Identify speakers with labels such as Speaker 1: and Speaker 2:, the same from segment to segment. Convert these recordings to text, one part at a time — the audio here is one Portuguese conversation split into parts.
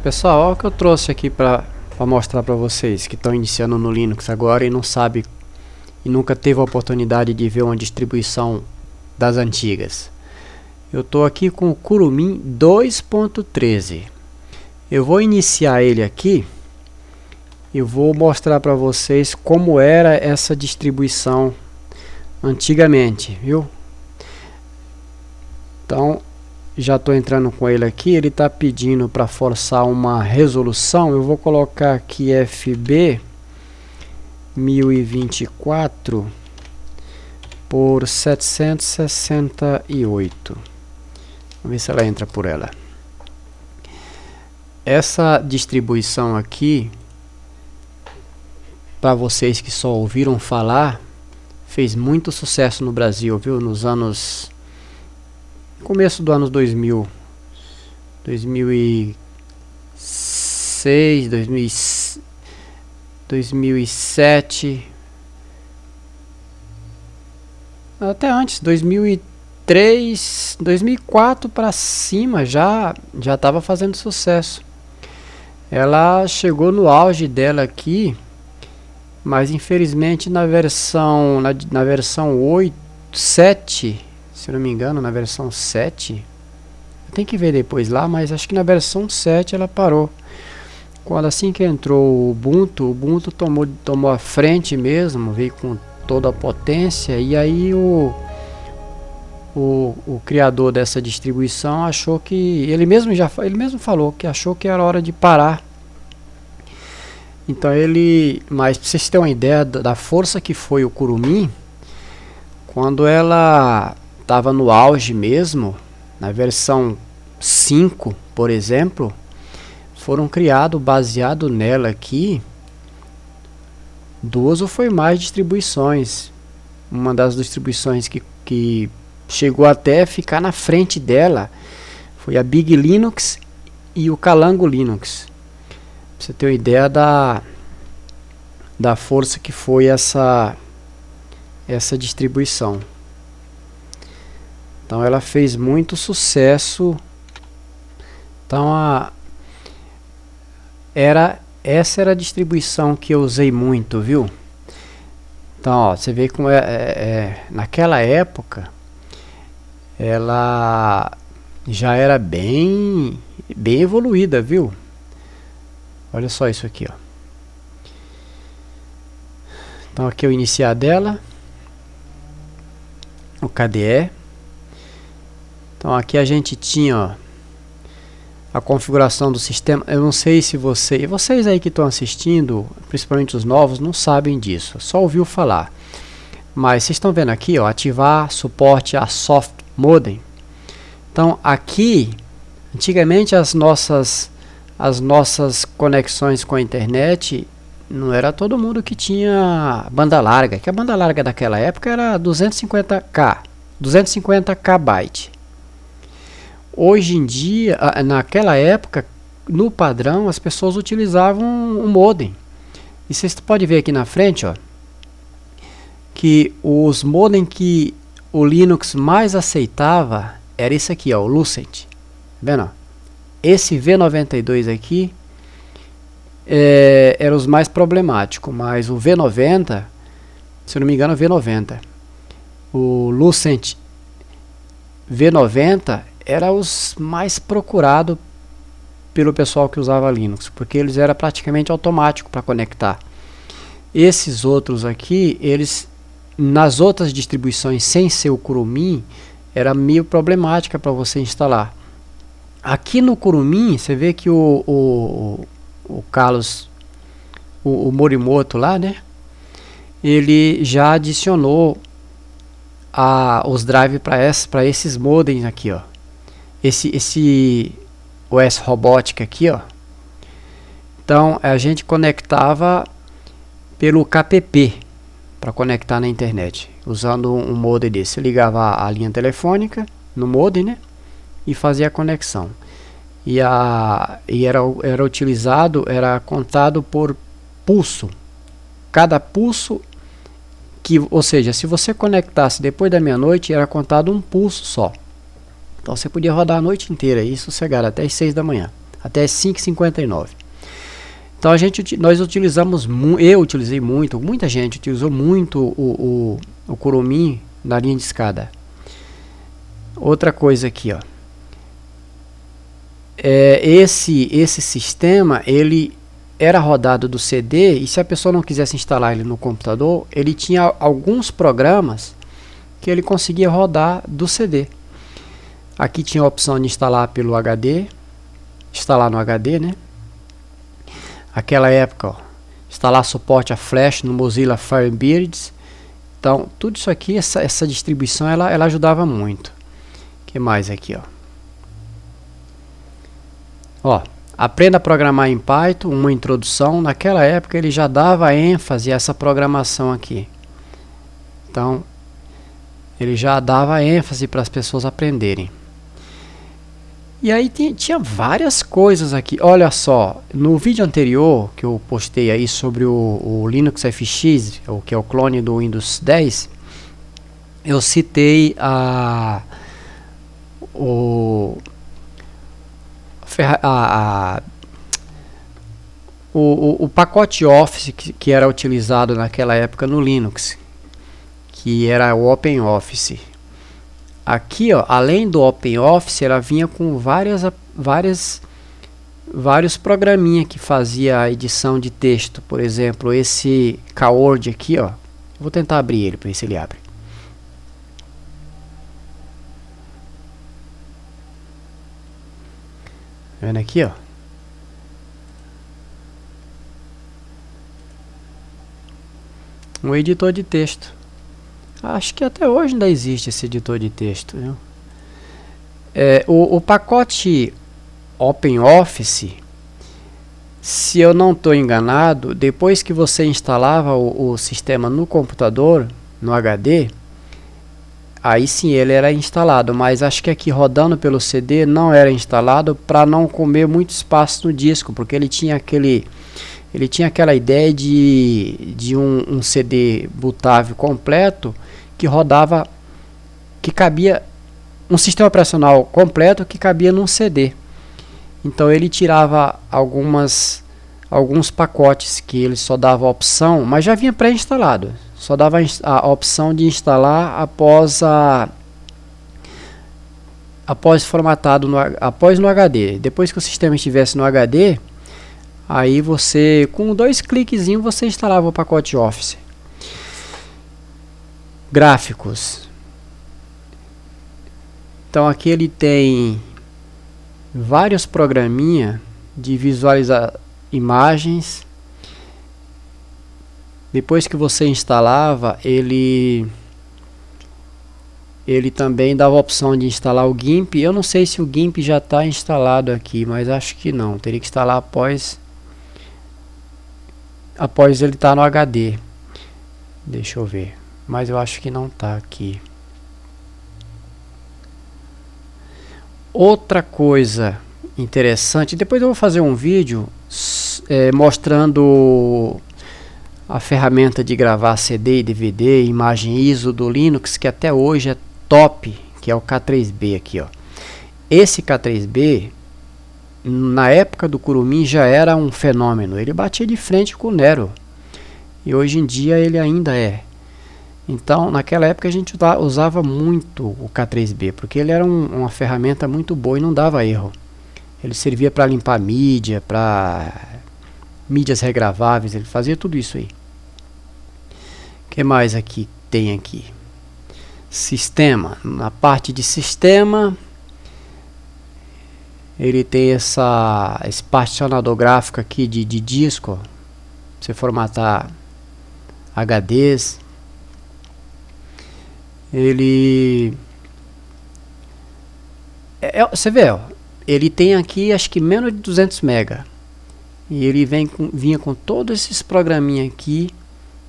Speaker 1: Pessoal, olha o que eu trouxe aqui para mostrar para vocês que estão iniciando no Linux agora e não sabe e nunca teve a oportunidade de ver uma distribuição das antigas. Eu estou aqui com o Kurumin 2.13. Eu vou iniciar ele aqui e vou mostrar para vocês como era essa distribuição antigamente, viu? Então, já estou entrando com ele aqui. Ele está pedindo para forçar uma resolução. Eu vou colocar aqui FB 1024 por 768. Vamos ver se ela entra por ela. Essa distribuição aqui, para vocês que só ouviram falar, fez muito sucesso no Brasil, viu? Nos anos... começo do ano 2000, 2006, 2007, até antes, 2003, 2004 para cima já estava fazendo sucesso. Ela chegou no auge dela aqui, mas infelizmente na versão 7, se eu não me engano, na versão 7, tem que ver depois lá, mas acho que na versão 7 ela parou. Quando assim que entrou o Ubuntu tomou a frente mesmo, veio com toda a potência, e aí o criador dessa distribuição achou que, ele mesmo falou que achou que era hora de parar. Então mas pra vocês terem uma ideia da força que foi o Kurumin, quando ela estava no auge mesmo, na versão 5, por exemplo, foram criados, baseado nela aqui, 2 ou foi mais distribuições. Uma das distribuições que chegou até ficar na frente dela foi a Big Linux e o Calango Linux. Pra você ter uma ideia da força que foi essa distribuição. Então ela fez muito sucesso. Então essa era a distribuição que eu usei muito, viu? Então ó, você vê como naquela época ela já era bem evoluída, viu? Olha só isso aqui, ó. Então aqui é o iniciar dela, o KDE. Então aqui a gente tinha, ó, a configuração do sistema. Eu não sei se vocês aí que estão assistindo, principalmente os novos, não sabem disso, só ouviu falar. Mas vocês estão vendo aqui, ó, ativar suporte a soft modem. Então aqui, antigamente as nossas conexões com a internet, não era todo mundo que tinha banda larga, que a banda larga daquela época era 250 KB. Hoje em dia, naquela época, no padrão, as pessoas utilizavam um modem. E vocês podem ver aqui na frente, ó, que os modem que o Linux mais aceitava era esse aqui, ó, o Lucent. Tá vendo? Ó? Esse V92 aqui era os mais problemáticos, mas o V90, se eu não me engano, o Lucent V90 era os mais procurados pelo pessoal que usava Linux, porque eles eram praticamente automáticos para conectar. Esses outros aqui, eles nas outras distribuições sem ser o Kurumin, era meio problemática para você instalar. Aqui no Kurumin, você vê que o Carlos, o Morimoto lá, né? Ele já adicionou os drives para esses modems aqui, ó. Esse OS Robotic aqui, ó. Então a gente conectava pelo KPP para conectar na internet, usando um modem desse. Eu ligava a linha telefônica no modem, né? E fazia a conexão. E era utilizado, era contado por pulso. Cada pulso ou seja, se você conectasse depois da meia-noite, era contado um pulso só. Então você podia rodar a noite inteira e sossegar até as 6 da manhã. até 5,59. Então nós utilizamos, eu utilizei muito, muita gente utilizou muito o Kurumin na linha de escada. Outra coisa aqui, ó, esse sistema ele era rodado do CD, e se a pessoa não quisesse instalar ele no computador, ele tinha alguns programas que ele conseguia rodar do CD. Aqui tinha a opção de instalar pelo HD, instalar no HD, né? Aquela época, ó, instalar suporte a Flash no Mozilla Firebird. Então, tudo isso aqui, essa distribuição, ela ajudava muito. O que mais aqui, ó? Ó, aprenda a programar em Python, uma introdução. Naquela época ele já dava ênfase a essa programação aqui. Então, ele já dava ênfase para as pessoas aprenderem. E aí tinha várias coisas aqui. Olha só, no vídeo anterior que eu postei aí sobre o Linux FX, que é o clone do Windows 10, eu citei o pacote Office que era utilizado naquela época no Linux, que era o OpenOffice. Aqui, ó, além do OpenOffice, ela vinha com vários programinha que fazia a edição de texto. Por exemplo, esse Kword aqui, ó. Vou tentar abrir ele para ver se ele abre. Tá vendo aqui, ó? Um editor de texto. Acho que até hoje ainda existe esse editor de texto, viu? O pacote OpenOffice, se eu não estou enganado, depois que você instalava o sistema no computador, no HD, aí sim ele era instalado, mas acho que aqui rodando pelo CD não era instalado para não comer muito espaço no disco, porque ele tinha aquela ideia de um CD bootável completo que rodava, que cabia, um sistema operacional completo que cabia num CD. Então ele tirava alguns pacotes que ele só dava a opção, mas já vinha pré-instalado, só dava a opção de instalar após formatado após no HD. Depois que o sistema estivesse no HD, aí você, com 2 cliquezinhos, você instalava o pacote Office. Gráficos. Então aqui ele tem vários programinha de visualizar imagens. Depois que você instalava, ele também dava a opção de instalar o GIMP. Eu não sei se o GIMP já está instalado aqui, mas acho que não. Teria que instalar após ele estar no HD. Deixa eu ver, mas eu acho que não está aqui. Outra coisa interessante, depois eu vou fazer um vídeo mostrando a ferramenta de gravar CD e DVD, imagem ISO do Linux, que até hoje é top, que é o K3B aqui, ó. Esse K3B, na época do Kurumin, já era um fenômeno. Ele batia de frente com o Nero, e hoje em dia ele ainda é. Então, naquela época a gente usava muito o K3B, porque ele era uma ferramenta muito boa e não dava erro. Ele servia para limpar mídia, para mídias regraváveis, ele fazia tudo isso aí. O que mais aqui tem aqui? Sistema. Na parte de sistema, ele tem esse particionador gráfico aqui de disco, ó, você formatar HDs. Ele você vê, ó, ele tem aqui acho que menos de 200 MB, e ele vinha com todos esses programinha aqui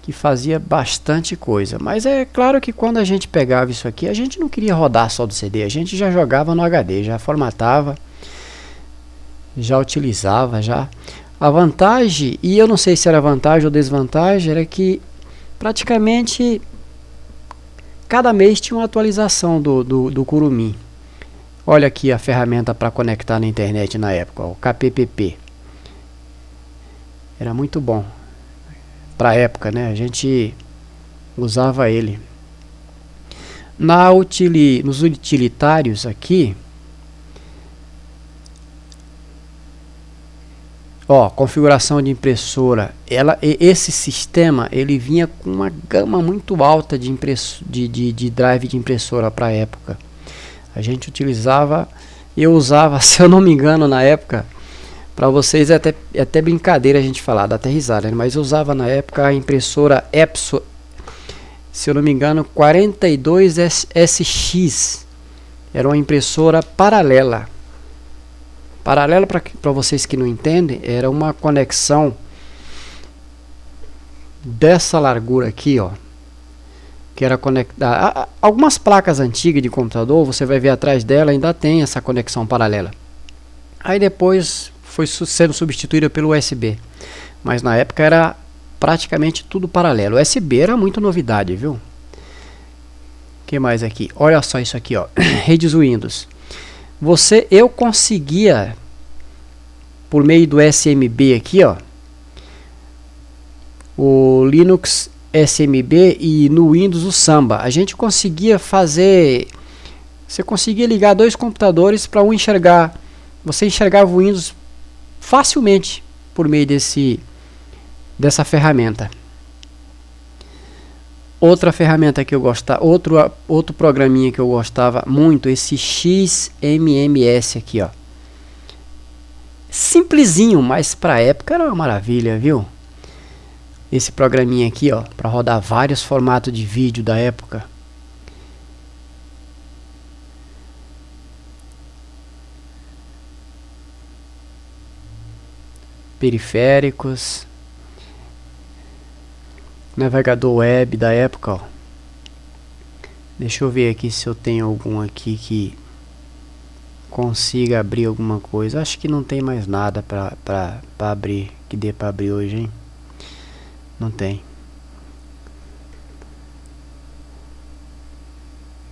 Speaker 1: que fazia bastante coisa. Mas é claro que quando a gente pegava isso aqui, a gente não queria rodar só do CD, a gente já jogava no HD, já formatava, já utilizava já. A vantagem, e eu não sei se era vantagem ou desvantagem, era que praticamente cada mês tinha uma atualização do Kurumin. Olha aqui a ferramenta para conectar na internet na época, ó, o KPPP. Era muito bom para a época, né? A gente usava ele. Nos utilitários aqui, ó, configuração de impressora. Esse sistema ele vinha com uma gama muito alta de drive de impressora para a época. A gente utilizava, eu usava, se eu não me engano, na época, para vocês é até brincadeira a gente falar, dá até risada, né? Mas eu usava na época a impressora Epson, se eu não me engano, 42SX. Era uma impressora paralela. Paralela, para vocês que não entendem, era uma conexão dessa largura aqui, ó, que era conectada. Algumas placas antigas de computador, você vai ver atrás dela, ainda tem essa conexão paralela. Aí depois foi sendo substituída pelo USB, mas na época era praticamente tudo paralelo. O USB era muito novidade, viu? O que mais aqui? Olha só isso aqui, ó. Redes Windows. Eu conseguia, por meio do SMB aqui, ó, o Linux SMB e no Windows o Samba. A gente conseguia fazer, você conseguia ligar dois computadores para um enxergar. Você enxergava o Windows facilmente por meio dessa ferramenta. Outra ferramenta que eu gostava, outro programinha que eu gostava muito, esse XMMS aqui, ó. Simplesinho, mas pra época era uma maravilha, viu? Esse programinha aqui, ó, para rodar vários formatos de vídeo da época. Periféricos. Navegador web da época, ó. Deixa eu ver aqui se eu tenho algum aqui que consiga abrir alguma coisa. Acho que não tem mais nada para abrir, que dê para abrir hoje, hein? Não tem.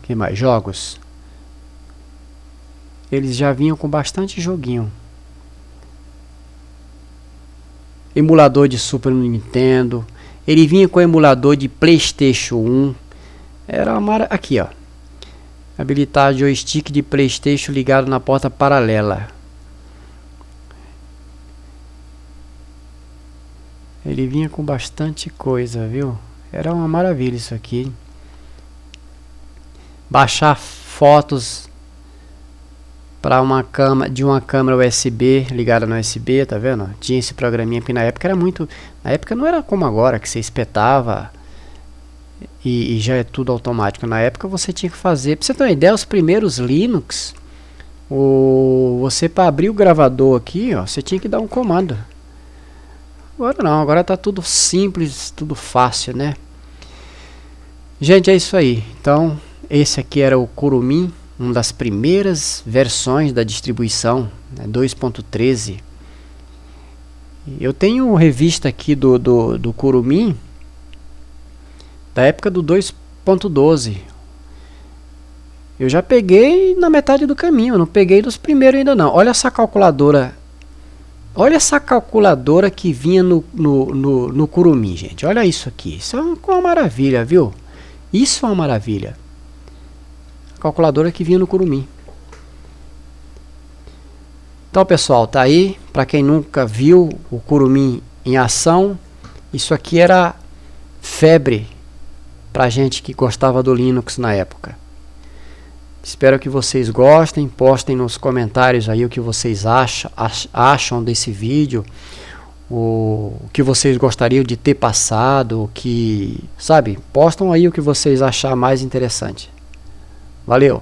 Speaker 1: Que mais? Jogos. Eles já vinham com bastante joguinho. Emulador de Super Nintendo. Ele vinha com emulador de PlayStation 1. Era uma aqui, ó. Habilitar joystick de PlayStation ligado na porta paralela. Ele vinha com bastante coisa, viu? Era uma maravilha isso aqui. Baixar fotos para uma câmera USB ligada no USB, tá vendo? Tinha esse programinha que na época era muito, na época não era como agora que você espetava e já é tudo automático. Na época você tinha que fazer, pra você ter uma ideia, os primeiros Linux, você para abrir o gravador aqui, ó, você tinha que dar um comando. Agora não, agora tá tudo simples, tudo fácil, né? Gente, é isso aí. Então, esse aqui era o Kurumin, uma das primeiras versões da distribuição, né, 2.13. Eu tenho revista aqui do Kurumin da época do 2.12. Eu já peguei na metade do caminho, eu não peguei dos primeiros ainda não. Olha essa calculadora. Olha essa calculadora que vinha no Kurumin, gente. Olha isso aqui. Isso é uma maravilha, viu? Isso é uma maravilha. Calculadora que vinha no Kurumin. Então, pessoal, tá aí. Para quem nunca viu o Kurumin em ação, isso aqui era febre pra gente que gostava do Linux na época. Espero que vocês gostem. Postem nos comentários aí o que vocês acham desse vídeo, o que vocês gostariam de ter passado, o que, sabe? Postam aí o que vocês acharem mais interessante. Valeu!